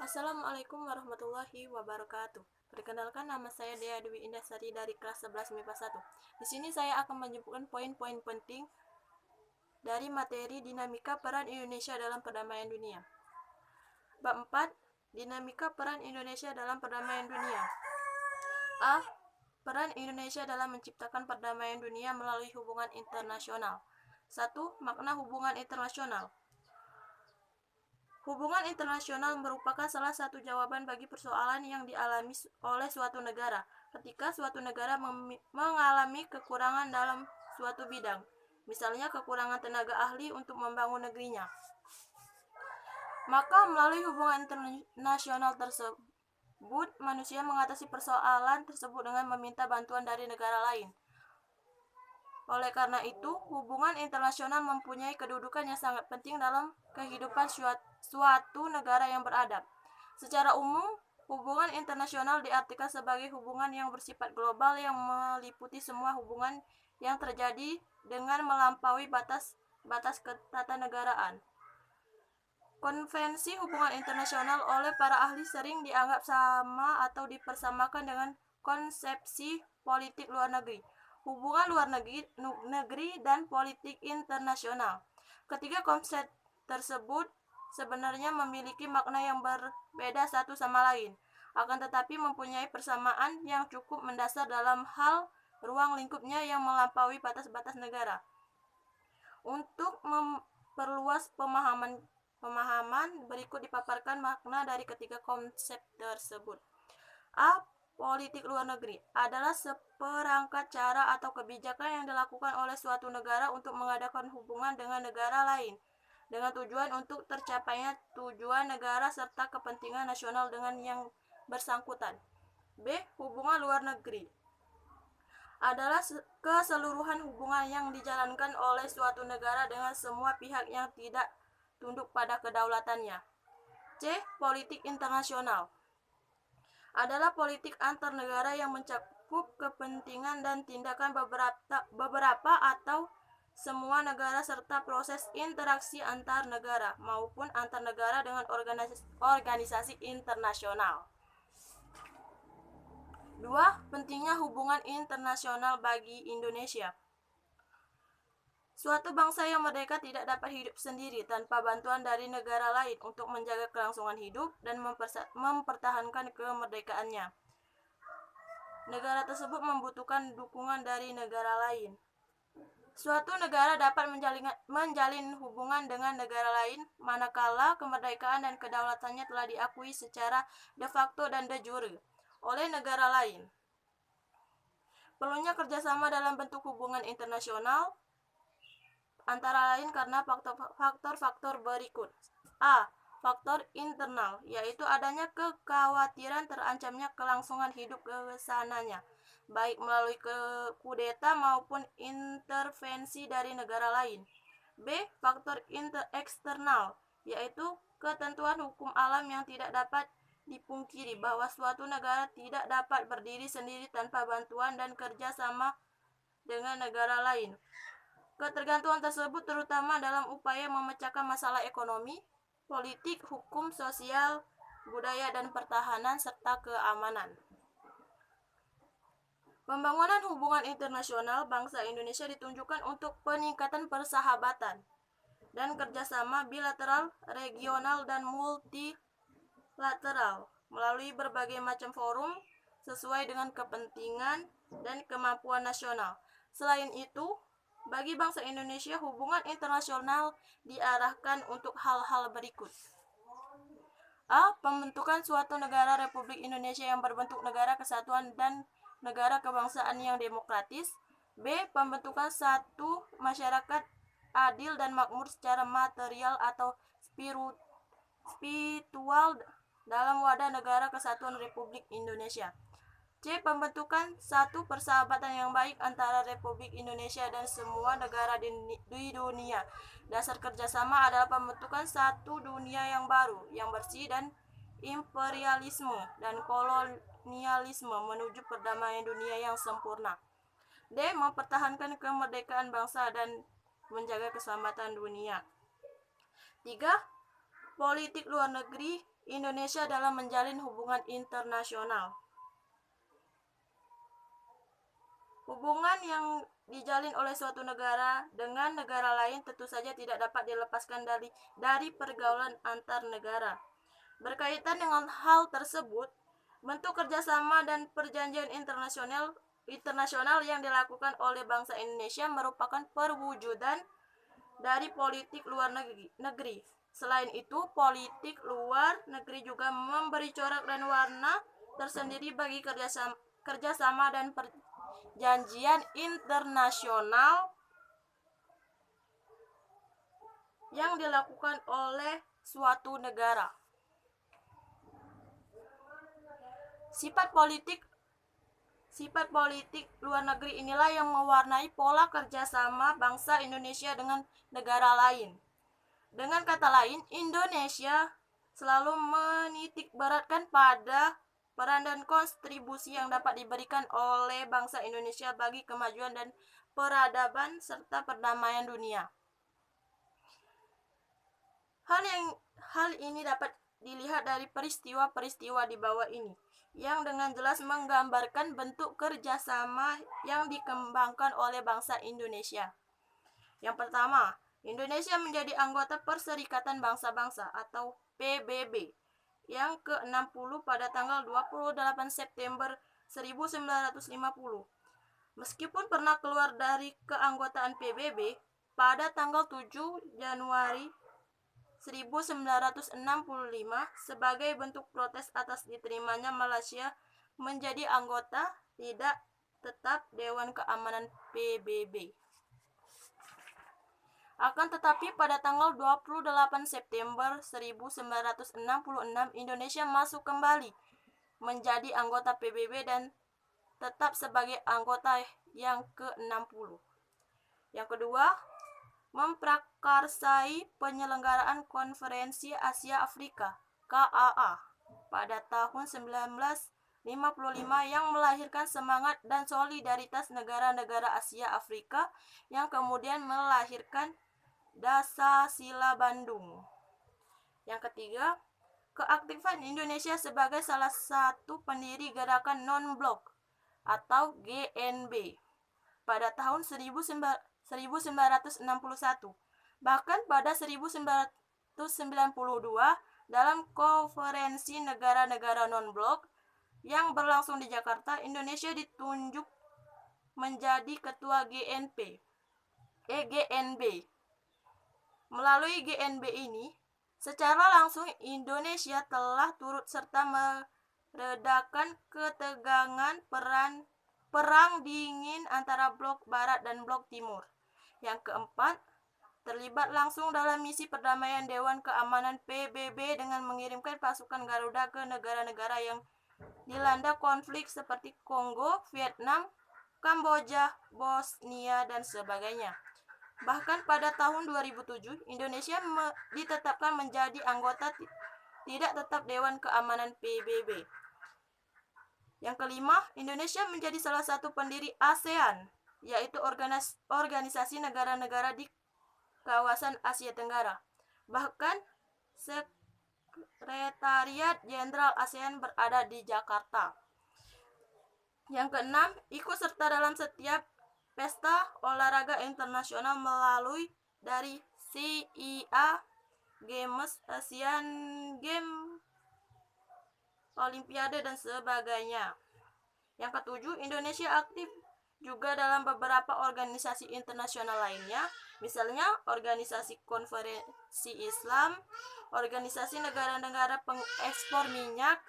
Assalamualaikum warahmatullahi wabarakatuh. Perkenalkan, nama saya Dea Dwi Indasari dari kelas 11 MIPA 1. Di sini saya akan menyebutkan poin-poin penting dari materi dinamika peran Indonesia dalam perdamaian dunia. Bab 4, dinamika peran Indonesia dalam perdamaian dunia. A. Peran Indonesia dalam menciptakan perdamaian dunia melalui hubungan internasional. 1. Makna hubungan internasional. Hubungan internasional merupakan salah satu jawaban bagi persoalan yang dialami oleh suatu negara ketika suatu negara mengalami kekurangan dalam suatu bidang, misalnya kekurangan tenaga ahli untuk membangun negerinya. Maka melalui hubungan internasional tersebut, manusia mengatasi persoalan tersebut dengan meminta bantuan dari negara lain. Oleh karena itu, hubungan internasional mempunyai kedudukan yang sangat penting dalam kehidupan suatu negara yang beradab. Secara umum, hubungan internasional diartikan sebagai hubungan yang bersifat global yang meliputi semua hubungan yang terjadi dengan melampaui batas ketatanegaraan. Konvensi hubungan internasional oleh para ahli sering dianggap sama atau dipersamakan dengan konsepsi politik luar negeri, hubungan luar negeri dan politik internasional. Ketiga konsep tersebut sebenarnya memiliki makna yang berbeda satu sama lain, akan tetapi mempunyai persamaan yang cukup mendasar dalam hal ruang lingkupnya yang melampaui batas-batas negara. Untuk memperluas pemahaman berikut dipaparkan makna dari ketiga konsep tersebut. A. Politik luar negeri adalah seperangkat cara atau kebijakan yang dilakukan oleh suatu negara untuk mengadakan hubungan dengan negara lain dengan tujuan untuk tercapainya tujuan negara serta kepentingan nasional dengan yang bersangkutan. B. Hubungan luar negeri adalah keseluruhan hubungan yang dijalankan oleh suatu negara dengan semua pihak yang tidak tunduk pada kedaulatannya. C. Politik internasional adalah politik antar negara yang mencakup kepentingan dan tindakan beberapa atau semua negara serta proses interaksi antar negara maupun antar negara dengan organisasi internasional. 2. Pentingnya hubungan internasional bagi Indonesia. Suatu bangsa yang merdeka tidak dapat hidup sendiri tanpa bantuan dari negara lain untuk menjaga kelangsungan hidup dan mempertahankan kemerdekaannya. Negara tersebut membutuhkan dukungan dari negara lain. Suatu negara dapat menjalin hubungan dengan negara lain manakala kemerdekaan dan kedaulatannya telah diakui secara de facto dan de jure oleh negara lain. Perlunya kerjasama dalam bentuk hubungan internasional antara lain karena faktor-faktor berikut. A. Faktor internal, yaitu adanya kekhawatiran terancamnya kelangsungan hidup kesananya, baik melalui kudeta maupun intervensi dari negara lain. B. Faktor eksternal, yaitu ketentuan hukum alam yang tidak dapat dipungkiri bahwa suatu negara tidak dapat berdiri sendiri tanpa bantuan dan kerjasama dengan negara lain. Ketergantungan tersebut terutama dalam upaya memecahkan masalah ekonomi, politik, hukum, sosial, budaya, dan pertahanan, serta keamanan. Pembangunan hubungan internasional bangsa Indonesia ditunjukkan untuk peningkatan persahabatan dan kerjasama bilateral, regional, dan multilateral melalui berbagai macam forum sesuai dengan kepentingan dan kemampuan nasional. Selain itu, bagi bangsa Indonesia, hubungan internasional diarahkan untuk hal-hal berikut. A. Pembentukan suatu negara Republik Indonesia yang berbentuk negara kesatuan dan negara kebangsaan yang demokratis. B. Pembentukan satu masyarakat adil dan makmur secara material atau spiritual dalam wadah negara kesatuan Republik Indonesia. C. Pembentukan satu persahabatan yang baik antara Republik Indonesia dan semua negara di dunia. Dasar kerjasama adalah pembentukan satu dunia yang baru, yang bersih dan imperialisme dan kolonialisme menuju perdamaian dunia yang sempurna. D. Mempertahankan kemerdekaan bangsa dan menjaga keselamatan dunia. 3. politik luar negeri Indonesia dalam menjalin hubungan internasional. Hubungan yang dijalin oleh suatu negara dengan negara lain tentu saja tidak dapat dilepaskan dari pergaulan antar negara. Berkaitan dengan hal tersebut, bentuk kerjasama dan perjanjian internasional yang dilakukan oleh bangsa Indonesia merupakan perwujudan dari politik luar negeri. Selain itu, politik luar negeri juga memberi corak dan warna tersendiri bagi kerjasama dan perjanjian internasional yang dilakukan oleh suatu negara. Sifat politik luar negeri inilah yang mewarnai pola kerjasama bangsa Indonesia dengan negara lain. Dengan kata lain, Indonesia selalu menitik beratkan pada peran dan kontribusi yang dapat diberikan oleh bangsa Indonesia bagi kemajuan dan peradaban serta perdamaian dunia. Hal ini dapat dilihat dari peristiwa-peristiwa di bawah ini, yang dengan jelas menggambarkan bentuk kerjasama yang dikembangkan oleh bangsa Indonesia. Yang pertama, Indonesia menjadi anggota Perserikatan Bangsa-Bangsa atau PBB yang ke-60 pada tanggal 28 September 1950. Meskipun pernah keluar dari keanggotaan PBB pada tanggal 7 Januari 1965 sebagai bentuk protes atas diterimanya Malaysia menjadi anggota tidak tetap Dewan Keamanan PBB. Akan tetapi pada tanggal 28 September 1966 Indonesia masuk kembali menjadi anggota PBB dan tetap sebagai anggota yang ke-60. Yang kedua, memprakarsai penyelenggaraan Konferensi Asia Afrika KAA pada tahun 1955 yang melahirkan semangat dan solidaritas negara-negara Asia Afrika yang kemudian melahirkan Dasar-Sila Bandung. Yang ketiga, keaktifan Indonesia sebagai salah satu pendiri gerakan non-blok atau GNB pada tahun 1961. Bahkan pada 1992 dalam konferensi negara-negara non-blok yang berlangsung di Jakarta, Indonesia ditunjuk menjadi ketua GNB. Melalui GNB ini, secara langsung Indonesia telah turut serta meredakan ketegangan perang dingin antara blok barat dan blok timur. Yang keempat, terlibat langsung dalam misi perdamaian Dewan Keamanan PBB dengan mengirimkan pasukan Garuda ke negara-negara yang dilanda konflik seperti Kongo, Vietnam, Kamboja, Bosnia, dan sebagainya. Bahkan pada tahun 2007, Indonesia ditetapkan menjadi anggota tidak tetap Dewan Keamanan PBB. Yang kelima, Indonesia menjadi salah satu pendiri ASEAN, yaitu organisasi negara-negara di kawasan Asia Tenggara. Bahkan Sekretariat Jenderal ASEAN berada di Jakarta. Yang keenam, ikut serta dalam setiap pesta olahraga internasional melalui dari CIA, Games, Asian Games, Olimpiade, dan sebagainya. Yang ketujuh, Indonesia aktif juga dalam beberapa organisasi internasional lainnya, misalnya Organisasi Konferensi Islam, Organisasi Negara-Negara Pengekspor Minyak,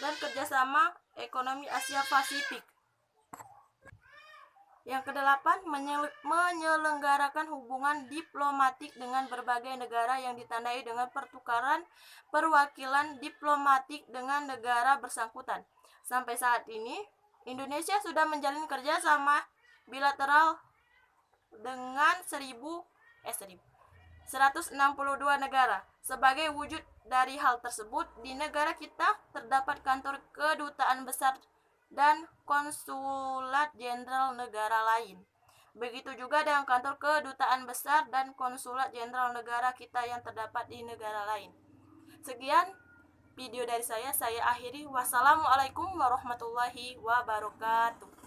dan Kerjasama Ekonomi Asia Pasifik. Yang kedelapan, menyelenggarakan hubungan diplomatik dengan berbagai negara yang ditandai dengan pertukaran perwakilan diplomatik dengan negara bersangkutan. Sampai saat ini, Indonesia sudah menjalin kerjasama bilateral dengan 162 negara. Sebagai wujud dari hal tersebut, di negara kita terdapat kantor kedutaan besar dan konsulat jenderal negara lain. Begitu juga dengan kantor kedutaan besar dan konsulat jenderal negara kita yang terdapat di negara lain. Sekian video dari saya akhiri. Wassalamualaikum warahmatullahi wabarakatuh.